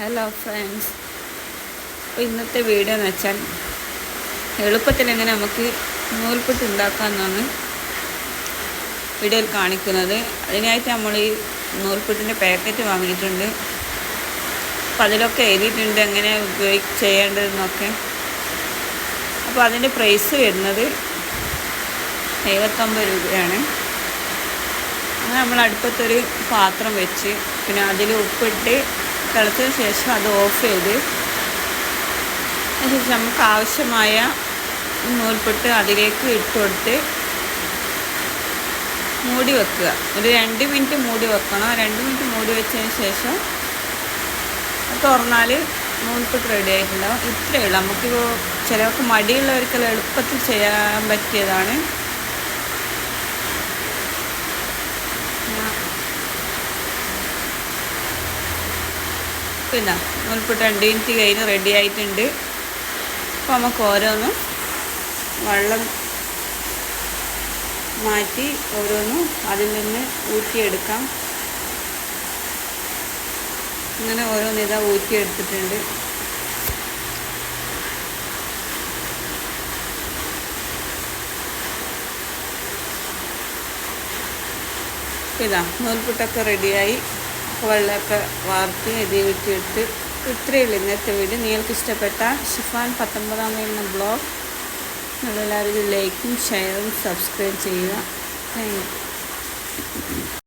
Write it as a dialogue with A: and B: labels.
A: Hello friends, അപ്പോൾ ഇന്നത്തെ video എന്ന് വെച്ചാൽ എളുപ്പത്തിൽ എങ്ങനെ നമുക്ക് നൂൽപുട്ട് ഉണ്ടാക്കാമെന്നാണ് വീഡിയോയിൽ കാണിക്കുന്നത്. അതിനായിട്ട് നമ്മൾ ഈ നൂൽപുട്ടിൻ്റെ പാക്കറ്റ് വാങ്ങിയിട്ടുണ്ട്. അപ്പോൾ അതിലൊക്കെ എഴുതിയിട്ടുണ്ട് എങ്ങനെ ചെയ്യേണ്ടതെന്നൊക്കെ. അപ്പോൾ അതിൻ്റെ പ്രൈസ് വരുന്നത് 79 രൂപയാണ്. അങ്ങനെ നമ്മൾ അടുപ്പത്തൊരു പാത്രം വെച്ച് പിന്നെ അതിൽ ഉപ്പിട്ട് തിളച്ചതിന് ശേഷം അത് ഓഫ് ചെയ്ത് അതിനുശേഷം നമുക്ക് ആവശ്യമായ നൂൽപുട്ട് അതിലേക്ക് ഇട്ട് കൊടുത്ത് മൂടി വെക്കുക. ഒരു 2 മിനിറ്റ് മൂടി വെക്കണം. 2 മിനിറ്റ് മൂടി വെച്ചതിന് ശേഷം തുറന്നാൽ നൂൽപുട്ട് റെഡി ആയിട്ടുണ്ടാവും. ഇത്രയേ ഉള്ളൂ. നമുക്കിപ്പോൾ ചിലർക്ക് മടിയുള്ളവർക്കെല്ലാം എളുപ്പത്തിൽ ചെയ്യാൻ പറ്റിയതാണ്. പിന്നെ നൂൽപുട്ട് 2 മിനിറ്റ് കഴിഞ്ഞ് റെഡി ആയിട്ടുണ്ട്. അപ്പോൾ നമുക്ക് ഓരോന്നും വെള്ളം മാറ്റി ഓരോന്നും അതിൽ നിന്ന് ഊറ്റിയെടുക്കാം. ഇങ്ങനെ ഓരോന്ന് ഇതാ ഊറ്റിയെടുത്തിട്ടുണ്ട്. ഇതാ നൂൽപുട്ടൊക്കെ റെഡിയായി. വെള്ളമൊക്കെ വാർത്ത് എഴുതിയിട്ട് ഇത്രയേ ഉള്ളൂ ഇന്നത്തെ വീഡിയോ. നിങ്ങൾക്ക് ഇഷ്ടപ്പെട്ട ഷിഫാൻ 19 എന്ന ബ്ലോഗ് നിങ്ങളെല്ലാവരും ലൈക്കും ഷെയറും സബ്സ്ക്രൈബ് ചെയ്യുക. Thank you.